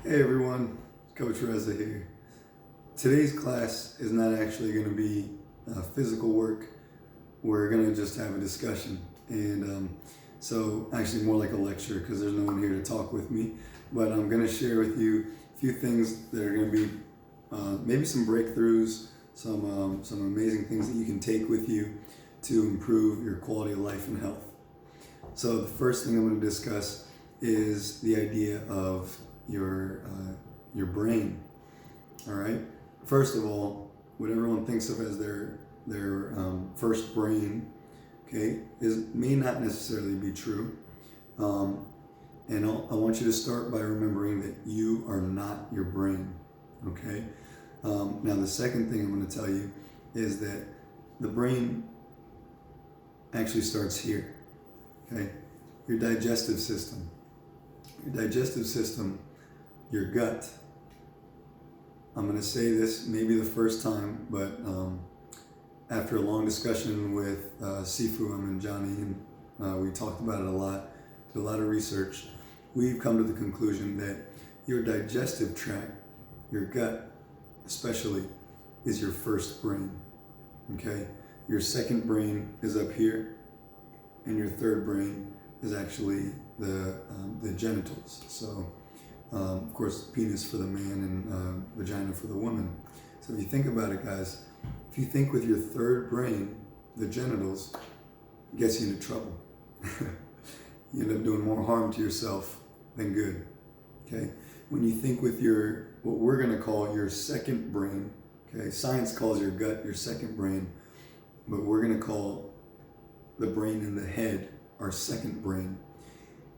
Hey everyone, Coach Reza here. Today's class is not actually going to be physical work. We're going to just have a discussion. So actually more like a lecture because there's no one here to talk with me. But I'm going to share with you a few things that are going to be maybe some breakthroughs, some amazing things that you can take with you to improve your quality of life and health. So the first thing I'm going to discuss is the idea of your brain. All right. First of all, what everyone thinks of as their first brain, okay, may not necessarily be true. And I want you to start by remembering that you are not your brain. Okay. Now the second thing I'm going to tell you is that the brain actually starts here. Okay. Your digestive system. Your digestive system, your gut. I'm going to say this maybe the first time, but after a long discussion with Sifu, Amin, Jani, and we talked about it a lot, did a lot of research, we've come to the conclusion that your digestive tract, your gut especially, is your first brain. Okay? Your second brain is up here, and your third brain is actually the genitals. So, of course, penis for the man and vagina for the woman. So if you think about it, guys, if you think with your third brain, the genitals, it gets you into trouble. You end up doing more harm to yourself than good. Okay? When you think with your, what we're going to call your second brain, okay? Science calls your gut your second brain, but we're going to call the brain in the head our second brain.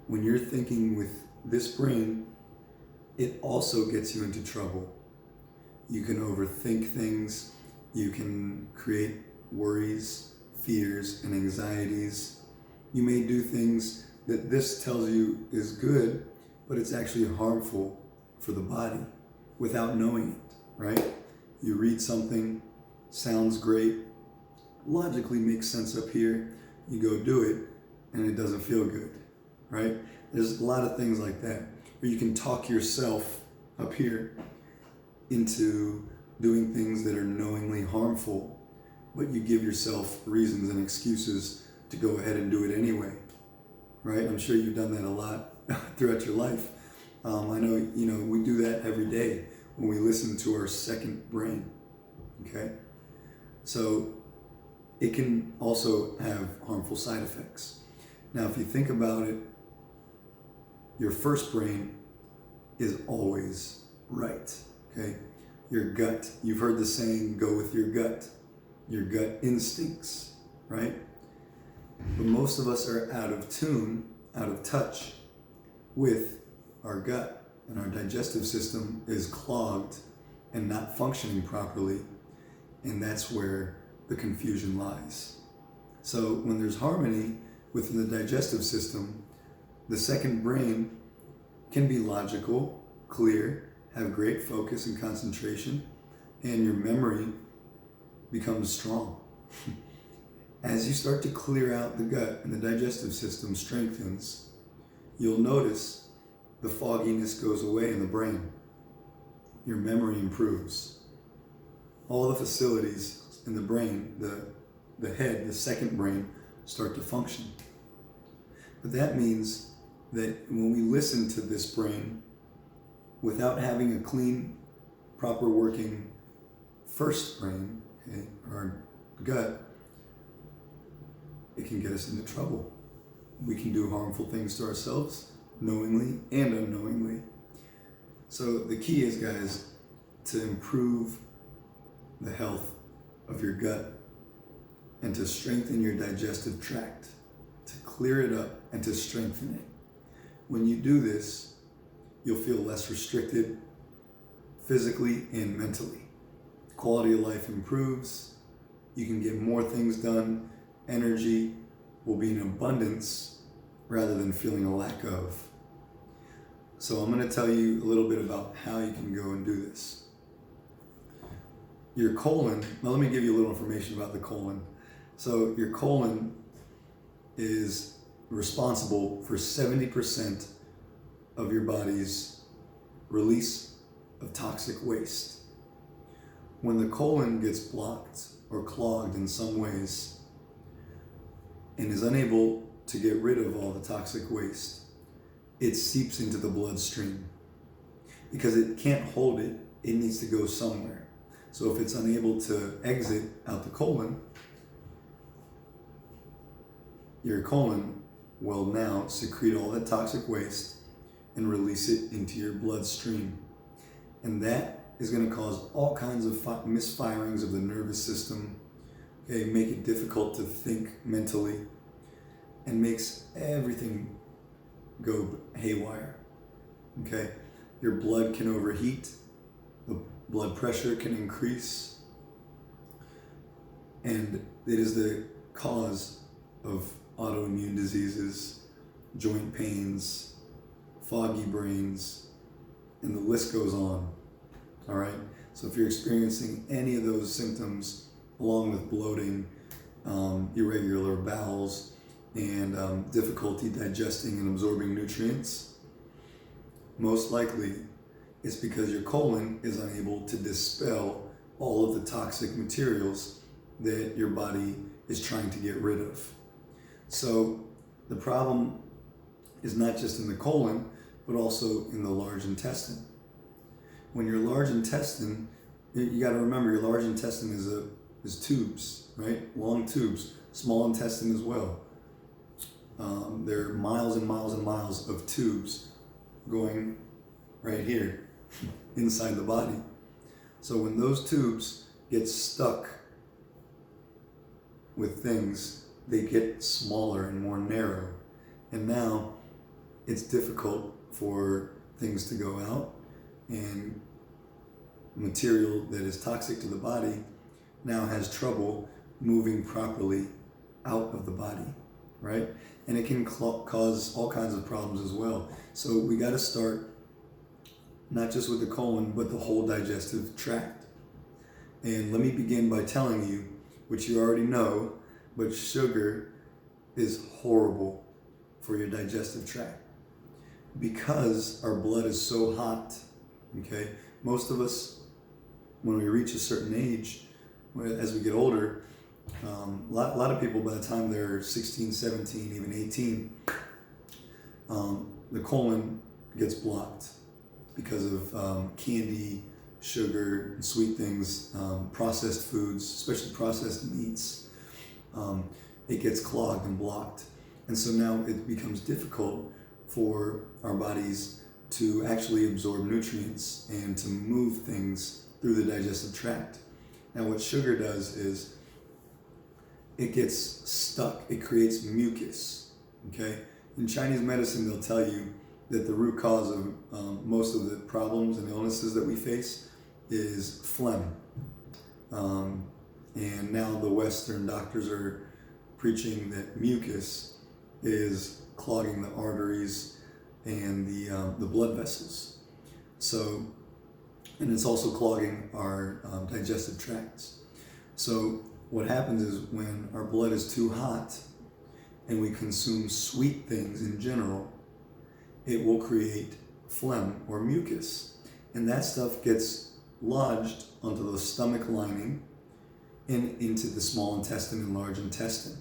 When you're thinking with this brain, it also gets you into trouble. You can overthink things. You can create worries, fears, and anxieties. You may do things that this tells you is good, but it's actually harmful for the body without knowing it, right? You read something, sounds great, logically makes sense up here. You go do it, and it doesn't feel good, right? There's a lot of things like that. Or you can talk yourself up here into doing things that are knowingly harmful, but you give yourself reasons and excuses to go ahead and do it anyway, right? I'm sure you've done that a lot throughout your life. I know, we do that every day when we listen to our second brain, okay? So it can also have harmful side effects. Now, if you think about it, your first brain is always right, okay? Your gut, you've heard the saying, go with your gut instincts, right? But most of us are out of tune, out of touch with our gut, and our digestive system is clogged and not functioning properly, and that's where the confusion lies. So when there's harmony within the digestive system, the second brain can be logical, clear, have great focus and concentration, and your memory becomes strong. As you start to clear out the gut and the digestive system strengthens, you'll notice the fogginess goes away in the brain. Your memory improves. All the facilities in the brain, the head, the second brain, start to function. But that means that when we listen to this brain without having a clean, proper working first brain, okay, our gut, it can get us into trouble. We can do harmful things to ourselves, knowingly and unknowingly. So the key is, guys, to improve the health of your gut and to strengthen your digestive tract, to clear it up and to strengthen it. When you do this, you'll feel less restricted physically and mentally. Quality of life improves. You can get more things done. Energy will be in abundance rather than feeling a lack of. So I'm going to tell you a little bit about how you can go and do this. Your colon, now let me give you a little information about the colon. So your colon is responsible for 70% of your body's release of toxic waste. When the colon gets blocked or clogged in some ways and is unable to get rid of all the toxic waste, it seeps into the bloodstream. Because it can't hold it, it needs to go somewhere. So if it's unable to exit out the colon, your colon will now secrete all that toxic waste and release it into your bloodstream. And that is going to cause all kinds of misfirings of the nervous system, okay, make it difficult to think mentally, and makes everything go haywire, okay? Your blood can overheat, the blood pressure can increase, and it is the cause of autoimmune diseases, joint pains, foggy brains, and the list goes on, all right? So if you're experiencing any of those symptoms, along with bloating, irregular bowels, and difficulty digesting and absorbing nutrients, most likely it's because your colon is unable to dispel all of the toxic materials that your body is trying to get rid of. So the problem is not just in the colon, but also in the large intestine. When your large intestine, you got to remember your large intestine is tubes, right? Long tubes. Small intestine as well. There are miles and miles and miles of tubes going right here inside the body. So when those tubes get stuck with things, they get smaller and more narrow. And now it's difficult for things to go out, and material that is toxic to the body now has trouble moving properly out of the body, right? And it can cause all kinds of problems as well. So we got to start not just with the colon, but the whole digestive tract. And let me begin by telling you, which you already know, but sugar is horrible for your digestive tract because our blood is so hot, okay? Most of us, when we reach a certain age, as we get older, a lot of people, by the time they're 16, 17, even 18, the colon gets blocked because of candy, sugar, and sweet things, processed foods, especially processed meats. It gets clogged and blocked. And so now it becomes difficult for our bodies to actually absorb nutrients and to move things through the digestive tract. Now what sugar does is it gets stuck. It creates mucus, okay? In Chinese medicine, they'll tell you that the root cause of most of the problems and illnesses that we face is phlegm. And now the Western doctors are preaching that mucus is clogging the arteries and the blood vessels. So, and it's also clogging our digestive tracts. So what happens is when our blood is too hot and we consume sweet things in general, it will create phlegm or mucus. And that stuff gets lodged onto the stomach lining and into the small intestine and large intestine.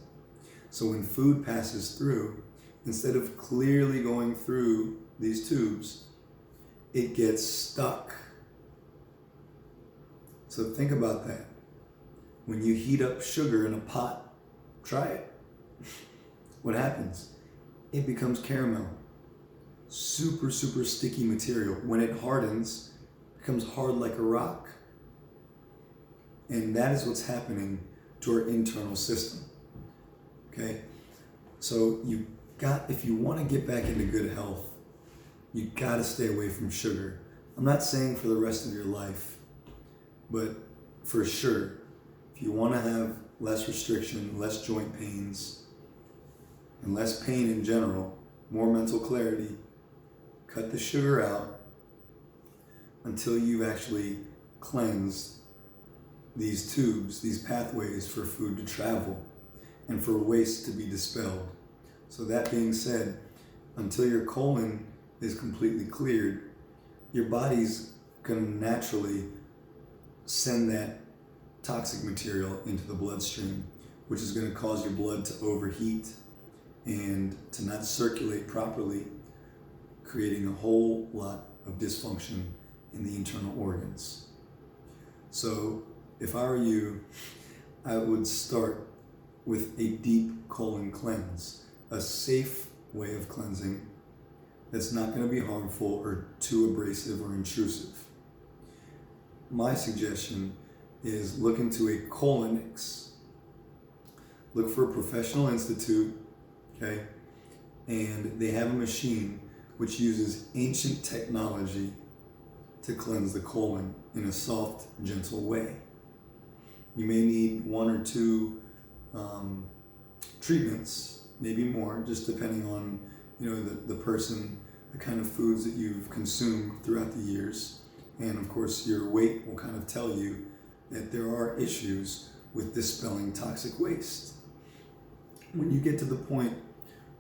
So when food passes through, instead of clearly going through these tubes, it gets stuck. So think about that. When you heat up sugar in a pot, try it. What happens? It becomes caramel. Super, super sticky material. When it hardens, it becomes hard like a rock. And that is what's happening to our internal system. Okay? So if you want to get back into good health, you got to stay away from sugar. I'm not saying for the rest of your life, but for sure, if you want to have less restriction, less joint pains, and less pain in general, more mental clarity, cut the sugar out until you've actually cleansed these tubes, these pathways for food to travel and for waste to be dispelled. So that being said, until your colon is completely cleared, your body's going to naturally send that toxic material into the bloodstream, which is going to cause your blood to overheat and to not circulate properly, creating a whole lot of dysfunction in the internal organs. So if I were you, I would start with a deep colon cleanse, a safe way of cleansing that's not going to be harmful or too abrasive or intrusive. My suggestion is look into a colonix. Look for a professional institute, okay? And they have a machine which uses ancient technology to cleanse the colon in a soft, gentle way. You may need 1 or 2 treatments, maybe more, just depending on the person, the kind of foods that you've consumed throughout the years. And of course, your weight will kind of tell you that there are issues with dispelling toxic waste. When you get to the point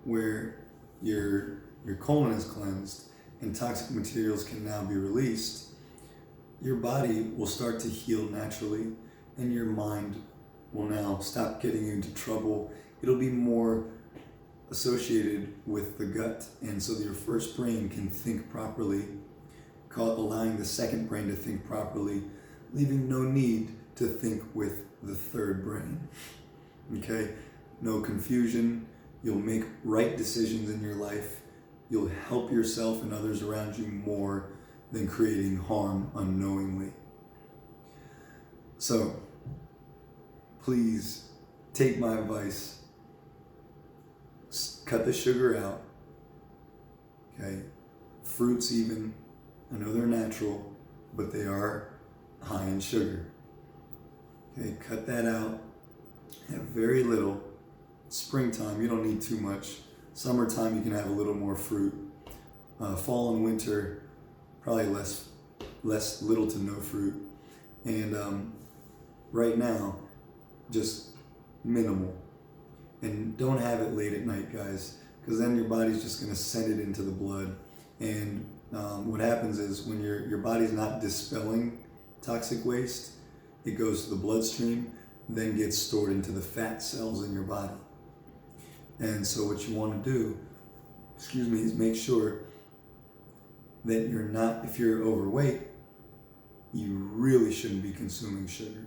where your colon is cleansed and toxic materials can now be released, your body will start to heal naturally, and your mind will now stop getting you into trouble. It'll be more associated with the gut, and so your first brain can think properly, allowing the second brain to think properly, leaving no need to think with the third brain. Okay? No confusion. You'll make right decisions in your life. You'll help yourself and others around you more than creating harm unknowingly. So, please take my advice. Cut the sugar out. Okay? Fruits even. I know they're natural, but they are high in sugar. Okay, cut that out. Have very little. Springtime, you don't need too much. Summertime, you can have a little more fruit. Fall and winter, probably little to no fruit. And right now, just minimal. And don't have it late at night, guys, because then your body's just going to send it into the blood. And what happens is when your body's not dispelling toxic waste, it goes to the bloodstream, then gets stored into the fat cells in your body. And so what you want to do, is make sure that you're not, if you're overweight, you really shouldn't be consuming sugar.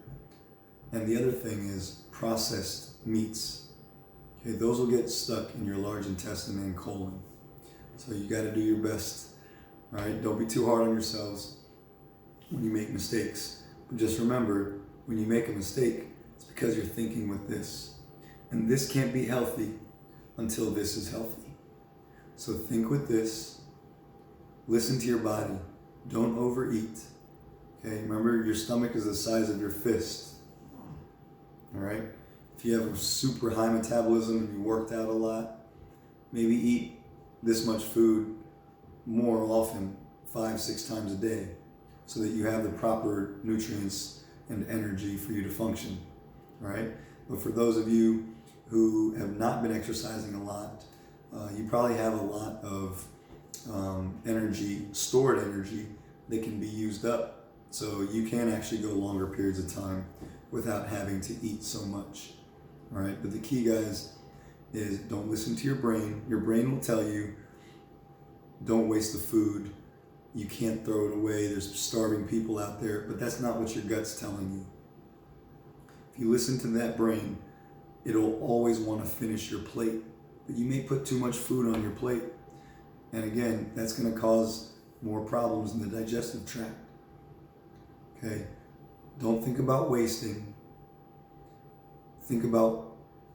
And the other thing is processed meats. Okay, those will get stuck in your large intestine and colon. So you got to do your best. All right, don't be too hard on yourselves when you make mistakes. But just remember, when you make a mistake, it's because you're thinking with this. And this can't be healthy until this is healthy. So think with this. Listen to your body. Don't overeat. Okay, remember your stomach is the size of your fist. All right? If you have a super high metabolism and you worked out a lot, maybe eat this much food more often, 5-6 times a day, so that you have the proper nutrients and energy for you to function. All right? But for those of you who have not been exercising a lot, you probably have a lot of energy, stored energy, that can be used up. So you can actually go longer periods of time without having to eat so much. All right? But the key, guys, is don't listen to your brain. Your brain will tell you, don't waste the food. You can't throw it away. There's starving people out there. But that's not what your gut's telling you. If you listen to that brain, it'll always want to finish your plate. But you may put too much food on your plate. And again, that's going to cause more problems in the digestive tract. Okay? Don't think about wasting.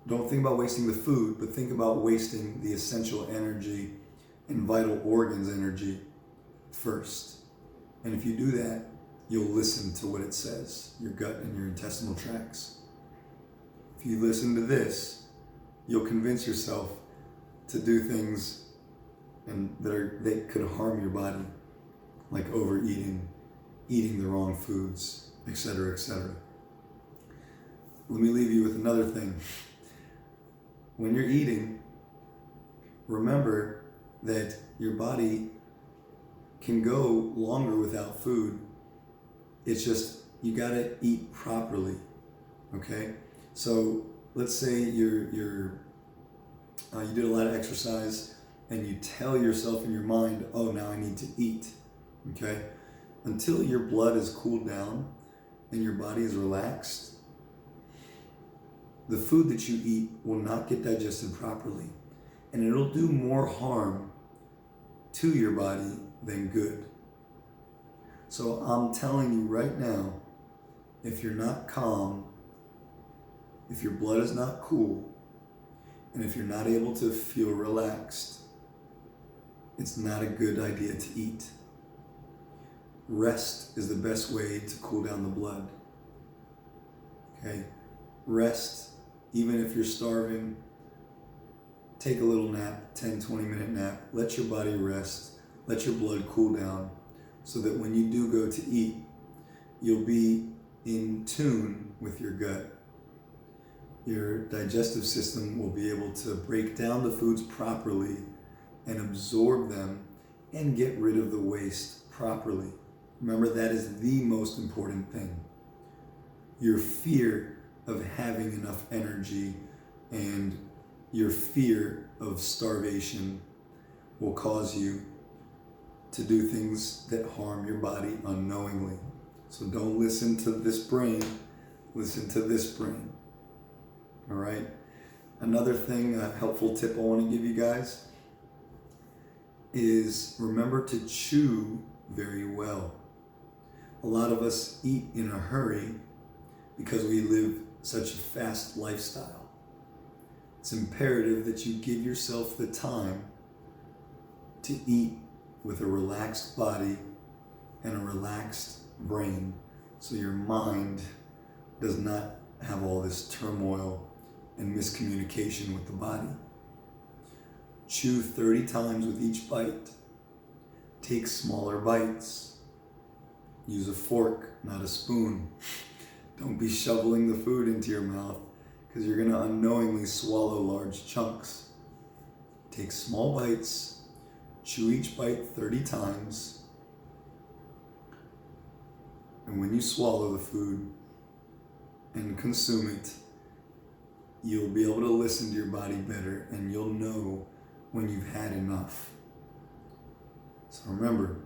Don't think about wasting the food, but think about wasting the essential energy and vital organs energy first. And if you do that, you'll listen to what it says, your gut and your intestinal tracts. If you listen to this, you'll convince yourself to do things that could harm your body, like overeating, eating the wrong foods, etc., etc. Let me leave you with another thing. When you're eating, remember that your body can go longer without food. It's just, you gotta eat properly, okay? So let's say you did a lot of exercise and you tell yourself in your mind, oh, now I need to eat, okay? Until your blood is cooled down and your body is relaxed, the food that you eat will not get digested properly, and it'll do more harm to your body than good. So I'm telling you right now, if you're not calm, if your blood is not cool, and if you're not able to feel relaxed, it's not a good idea to eat. Rest is the best way to cool down the blood. Okay? Rest, even if you're starving, take a little nap, 10-20 minute nap. Let your body rest. Let your blood cool down so that when you do go to eat, you'll be in tune with your gut. Your digestive system will be able to break down the foods properly and absorb them and get rid of the waste properly. Remember, that is the most important thing. Your fear of having enough energy and your fear of starvation will cause you to do things that harm your body unknowingly. So don't listen to this brain, listen to this brain. All right? Another thing, a helpful tip I want to give you guys is remember to chew very well. A lot of us eat in a hurry because we live such a fast lifestyle. It's imperative that you give yourself the time to eat with a relaxed body and a relaxed brain, so your mind does not have all this turmoil and miscommunication with the body. Chew 30 times with each bite. Take smaller bites. Use a fork, not a spoon. Don't be shoveling the food into your mouth because you're going to unknowingly swallow large chunks. Take small bites. Chew each bite 30 times. And when you swallow the food and consume it, you'll be able to listen to your body better, and you'll know when you've had enough. So remember,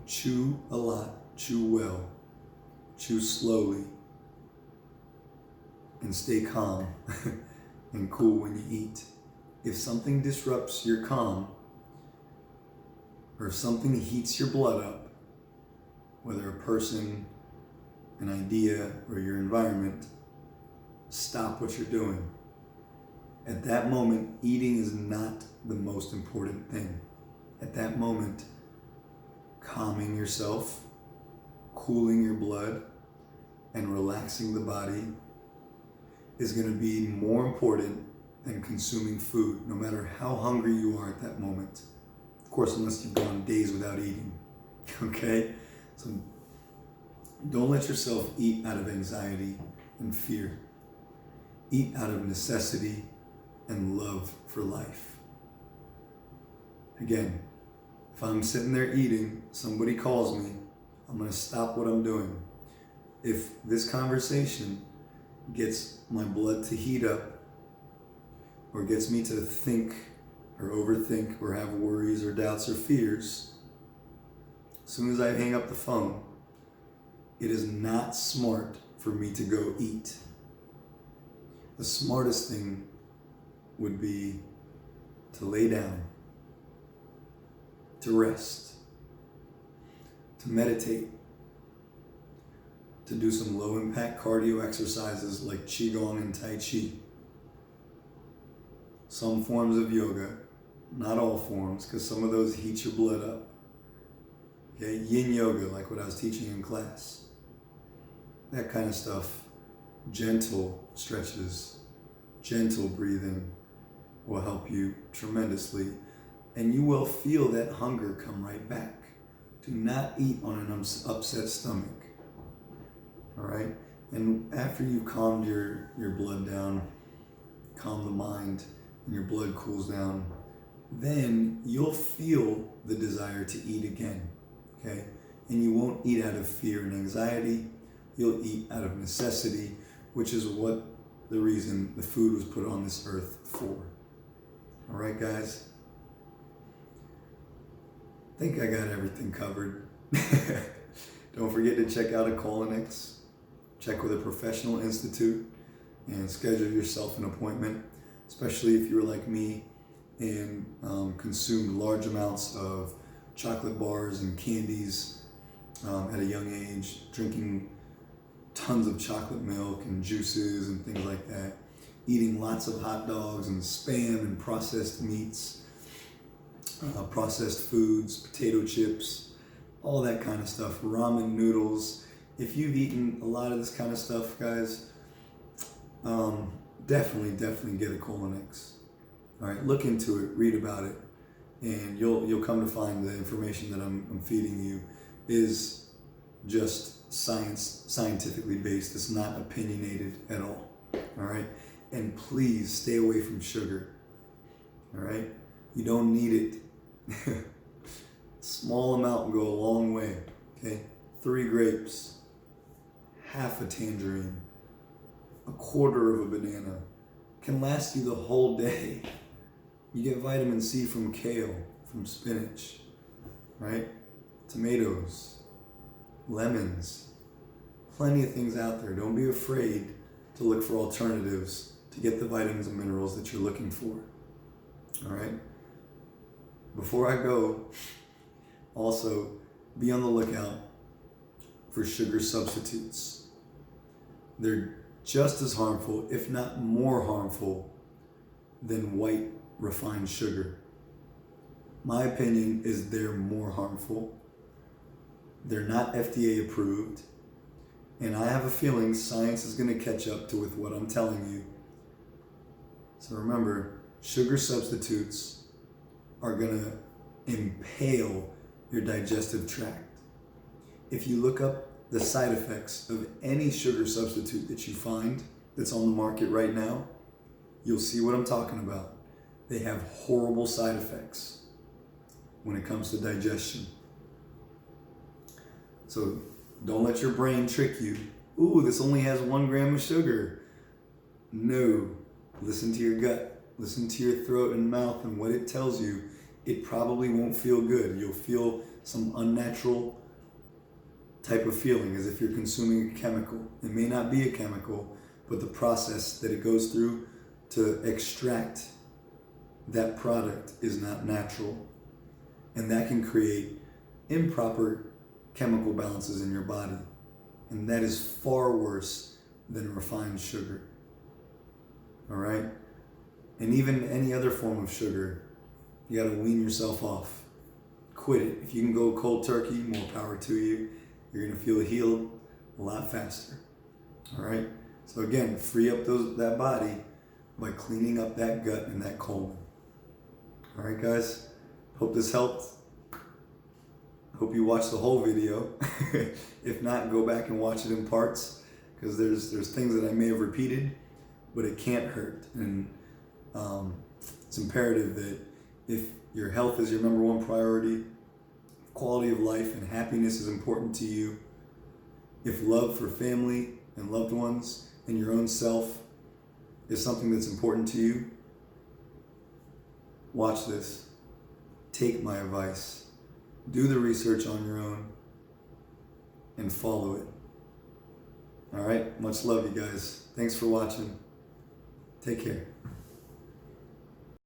chew a lot, chew well, chew slowly, and stay calm and cool when you eat. If something disrupts your calm, or if something heats your blood up, whether a person, an idea, or your environment, stop what you're doing. At that moment, eating is not the most important thing. At that moment, calming yourself, cooling your blood, and relaxing the body is going to be more important than consuming food, no matter how hungry you are at that moment. Of course, unless you've gone days without eating. Okay? So don't let yourself eat out of anxiety and fear. Eat out of necessity and love for life. Again, if I'm sitting there eating, somebody calls me, I'm going to stop what I'm doing. If this conversation gets my blood to heat up, or gets me to think or overthink or have worries or doubts or fears, as soon as I hang up the phone, it is not smart for me to go eat. The smartest thing would be to lay down, to rest, to meditate, to do some low impact cardio exercises like Qigong and Tai Chi. Some forms of yoga, not all forms, because some of those heat your blood up. Okay, yin yoga, like what I was teaching in class. That kind of stuff. Gentle stretches, gentle breathing will help you tremendously. And you will feel that hunger come right back. Do not eat on an upset stomach. All right? And after you've calmed your blood down, calm the mind, and your blood cools down, then you'll feel the desire to eat again. okay? And you won't eat out of fear and anxiety. You'll eat out of necessity, which is what the reason the food was put on this earth for. All right, guys? I think I got everything covered. Don't forget to check out a Colonix, check with a professional institute, and schedule yourself an appointment, especially if you're like me and consumed large amounts of chocolate bars and candies at a young age, drinking tons of chocolate milk and juices and things like that, eating lots of hot dogs and Spam and processed meats, processed foods, potato chips, all that kind of stuff, ramen noodles. If you've eaten a lot of this kind of stuff, guys, definitely get a Colonix. All right, look into it, read about it, and you'll come to find the information that I'm feeding you is just scientifically based. It's not opinionated at all. All right, and please stay away from sugar. All right, you don't need it. Small amount will go a long way. Okay, 3 grapes, half a tangerine, a quarter of a banana can last you the whole day. You get vitamin C from kale, from spinach, right? Tomatoes, lemons, plenty of things out there. Don't be afraid to look for alternatives to get the vitamins and minerals that you're looking for. All right? Before I go, also be on the lookout for sugar substitutes. They're just as harmful, if not more harmful, than white refined sugar. My opinion is they're more harmful. They're not FDA approved. And I have a feeling science is going to catch up to with what I'm telling you. So remember, sugar substitutes are going to impale your digestive tract. If you look up the side effects of any sugar substitute that you find that's on the market right now, you'll see what I'm talking about. They have horrible side effects when it comes to digestion. So don't let your brain trick you. Ooh, this only has 1 gram of sugar. No, listen to your gut, listen to your throat and mouth and what it tells you. It probably won't feel good. You'll feel some unnatural type of feeling as if you're consuming a chemical. It may not be a chemical, but the process that it goes through to extract that product is not natural. And that can create improper chemical balances in your body. And that is far worse than refined sugar. All right? And even any other form of sugar, you gotta wean yourself off. Quit it. If you can go cold turkey, more power to you. You're gonna feel healed a lot faster. All right? So again, free up that body by cleaning up that gut and that colon. All right, guys? Hope this helped. Hope you watched the whole video. If not, go back and watch it in parts, because there's things that I may have repeated, but it can't hurt. And it's imperative that if your health is your number 1 priority, quality of life and happiness is important to you, if love for family and loved ones and your own self is something that's important to you, watch this. Take my advice. Do the research on your own and follow it. All right? Much love, you guys. Thanks for watching. Take care.